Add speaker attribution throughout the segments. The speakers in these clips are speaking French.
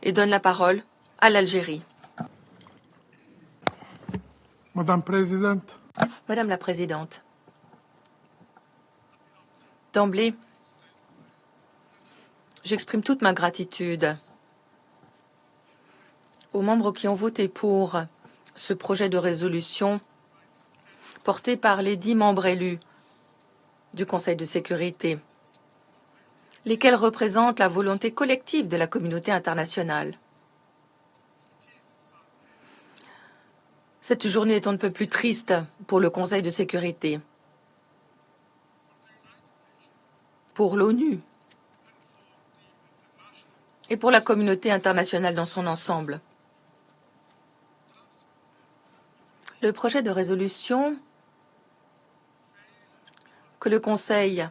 Speaker 1: et donne la parole à l'Algérie.
Speaker 2: Madame
Speaker 1: la Présidente, d'emblée, j'exprime toute ma gratitude aux membres qui ont voté pour ce projet de résolution porté par les 10 membres élus du Conseil de sécurité, lesquels représentent la volonté collective de la communauté internationale. Cette journée est on ne peut plus triste pour le Conseil de sécurité, pour l'ONU et pour la communauté internationale dans son ensemble. Le projet de résolution que le Conseil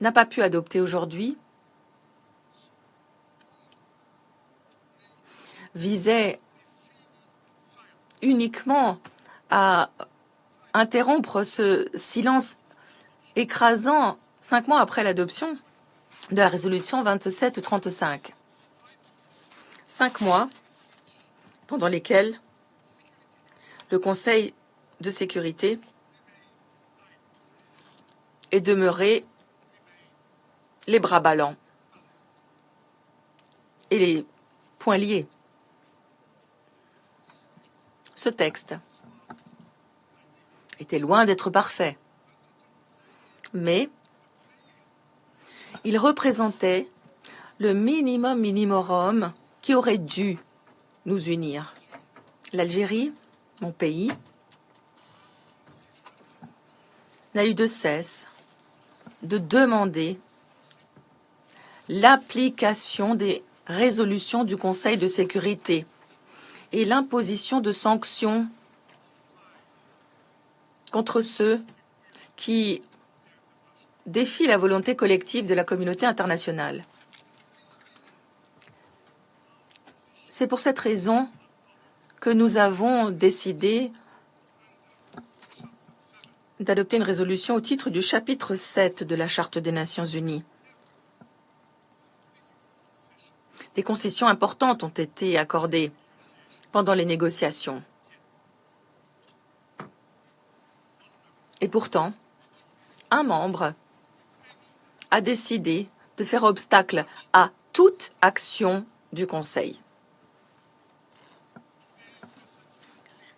Speaker 1: n'a pas pu adopter aujourd'hui visait uniquement à interrompre ce silence écrasant 5 mois après l'adoption de la résolution 2735. 5 mois pendant lesquels le Conseil de sécurité est demeuré les bras ballants et les poings liés. Ce texte était loin d'être parfait, mais il représentait le minimum qui aurait dû nous unir. L'Algérie, mon pays, n'a eu de cesse de demander l'application des résolutions du Conseil de sécurité et l'imposition de sanctions contre ceux qui défient la volonté collective de la communauté internationale. C'est pour cette raison que nous avons décidé d'adopter une résolution au titre du chapitre 7 de la Charte des Nations Unies. Des concessions importantes ont été accordées pendant les négociations. Et pourtant, un membre a décidé de faire obstacle à toute action du Conseil.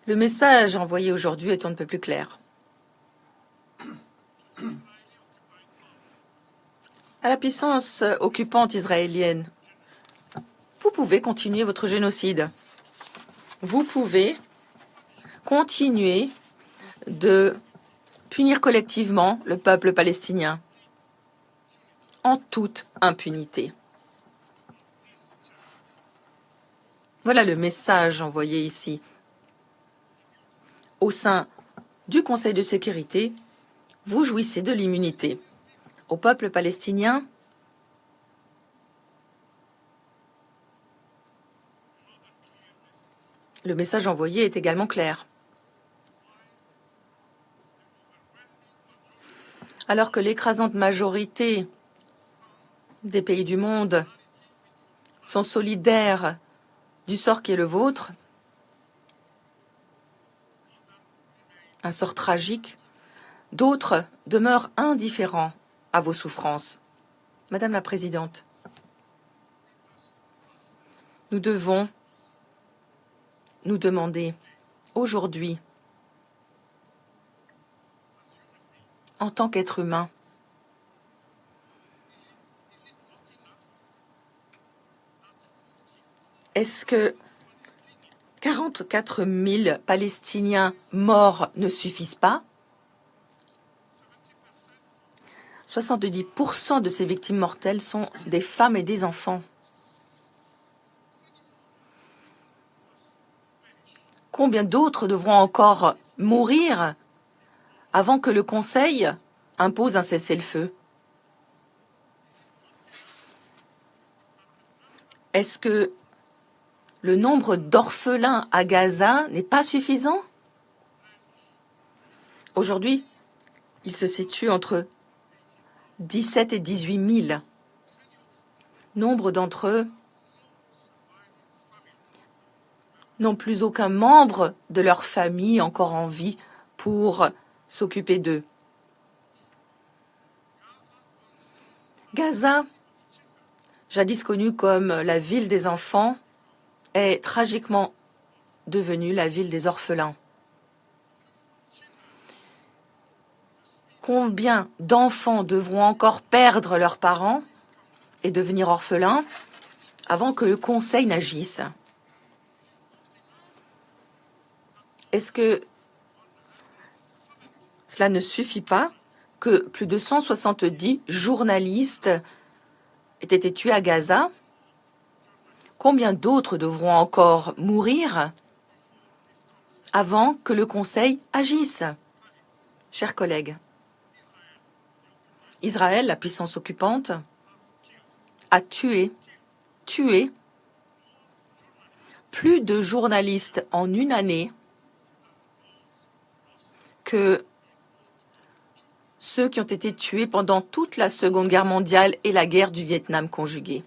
Speaker 1: Le message envoyé aujourd'hui est on ne peut plus clair. À la puissance occupante israélienne, vous pouvez continuer votre génocide. Vous pouvez continuer de punir collectivement le peuple palestinien en toute impunité. Voilà le message envoyé ici. Au sein du Conseil de sécurité, vous jouissez de l'immunité. Au peuple palestinien, le message envoyé est également clair. Alors que l'écrasante majorité des pays du monde sont solidaires du sort qui est le vôtre, un sort tragique, d'autres demeurent indifférents à vos souffrances. Madame la Présidente, nous devons nous demander aujourd'hui, en tant qu'être humain, est-ce que 44 000 Palestiniens morts ne suffisent pas? 70% de ces victimes mortelles sont des femmes et des enfants. Combien d'autres devront encore mourir avant que le Conseil impose un cessez-le-feu? Est-ce que le nombre d'orphelins à Gaza n'est pas suffisant? Aujourd'hui, il se situe entre 17 et 18 000. Nombre d'entre eux n'ont plus aucun membre de leur famille encore en vie pour s'occuper d'eux. Gaza, jadis connue comme la ville des enfants, est tragiquement devenue la ville des orphelins. Combien d'enfants devront encore perdre leurs parents et devenir orphelins avant que le Conseil n'agisse? Est-ce que cela ne suffit pas que plus de 170 journalistes aient été tués à Gaza? Combien d'autres devront encore mourir avant que le Conseil agisse? Chers collègues, Israël, la puissance occupante, a tué plus de journalistes en une année que ceux qui ont été tués pendant toute la Seconde Guerre mondiale et la guerre du Vietnam conjuguée.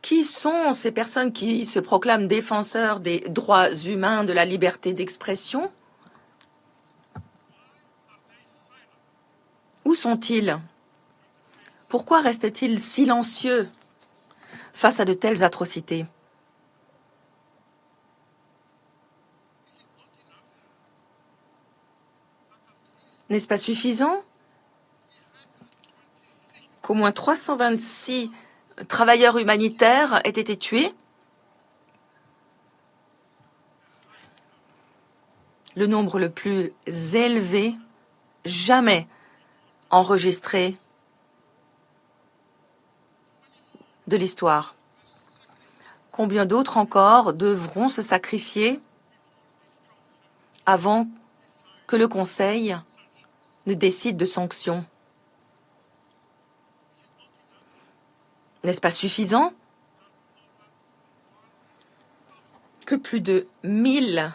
Speaker 1: Qui sont ces personnes qui se proclament défenseurs des droits humains, de la liberté d'expression? Où sont-ils? Pourquoi restent-ils silencieux face à de telles atrocités? N'est-ce pas suffisant qu'au moins 326 travailleurs humanitaires aient été tués? Le nombre le plus élevé jamais enregistré de l'histoire. Combien d'autres encore devront se sacrifier avant que le Conseil ne décide de sanctions? N'est-ce pas suffisant que plus de 1000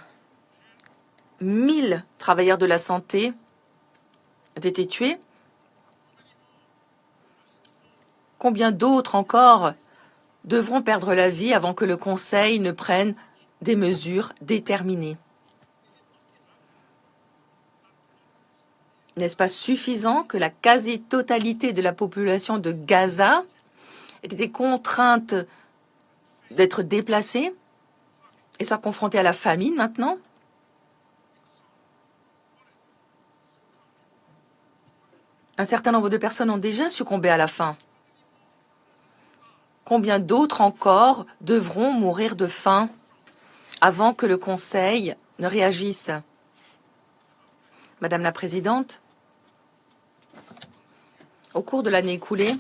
Speaker 1: travailleurs de la santé aient été tués? Combien d'autres encore devront perdre la vie avant que le Conseil ne prenne des mesures déterminées? N'est-ce pas suffisant que la quasi-totalité de la population de Gaza ait été contrainte d'être déplacée et soit confrontée à la famine maintenant? Un certain nombre de personnes ont déjà succombé à la faim. Combien d'autres encore devront mourir de faim avant que le Conseil ne réagisse? Madame la Présidente, au cours de l'année écoulée,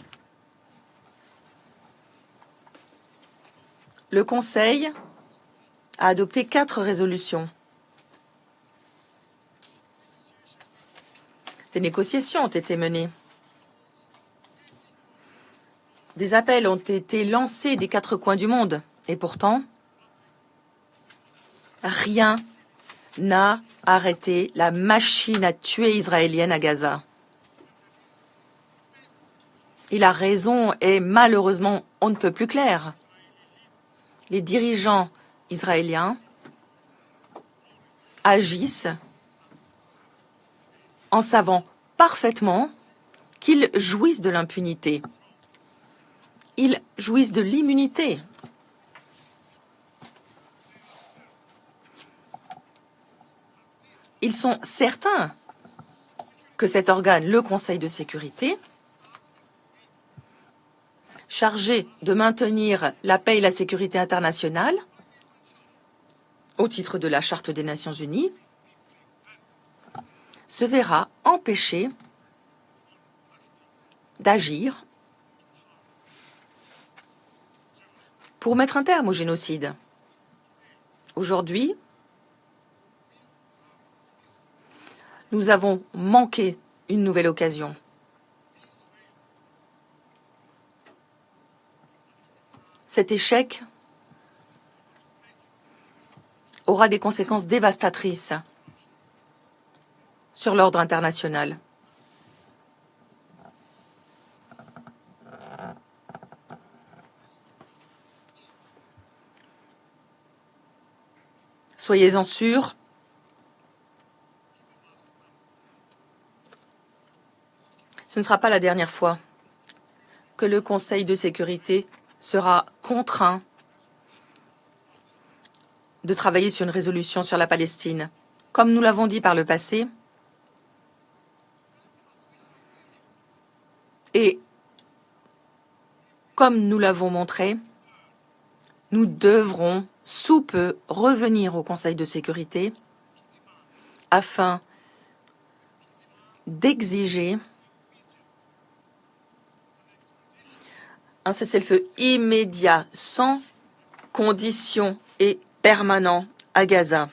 Speaker 1: le Conseil a adopté 4 résolutions. Des négociations ont été menées. Des appels ont été lancés des 4 coins du monde. Et pourtant, rien n'a arrêté la machine à tuer israélienne à Gaza. Et la raison est malheureusement on ne peut plus claire. Les dirigeants israéliens agissent en savant parfaitement qu'ils jouissent de l'impunité. Ils jouissent de l'immunité. Ils sont certains que cet organe, le Conseil de sécurité, chargé de maintenir la paix et la sécurité internationale, au titre de la Charte des Nations Unies, se verra empêché d'agir pour mettre un terme au génocide. Aujourd'hui, nous avons manqué une nouvelle occasion. Cet échec aura des conséquences dévastatrices sur l'ordre international. Soyez-en sûrs, ce ne sera pas la dernière fois que le Conseil de sécurité sera contraint de travailler sur une résolution sur la Palestine. Comme nous l'avons dit par le passé, et comme nous l'avons montré, nous devrons sous peu revenir au Conseil de sécurité afin d'exiger un cessez-le-feu immédiat, sans conditions et permanent à Gaza.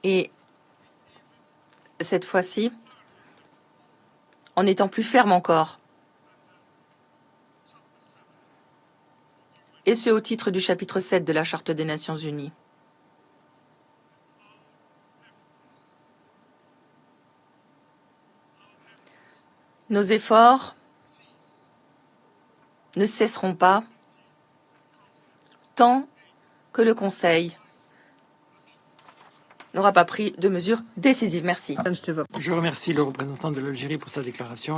Speaker 1: Et cette fois-ci, en étant plus ferme encore, et ce au titre du chapitre 7 de la Charte des Nations Unies. Nos efforts ne cesseront pas tant que le Conseil n'aura pas pris de mesures décisives. Merci.
Speaker 2: Je remercie le représentant de l'Algérie pour sa déclaration.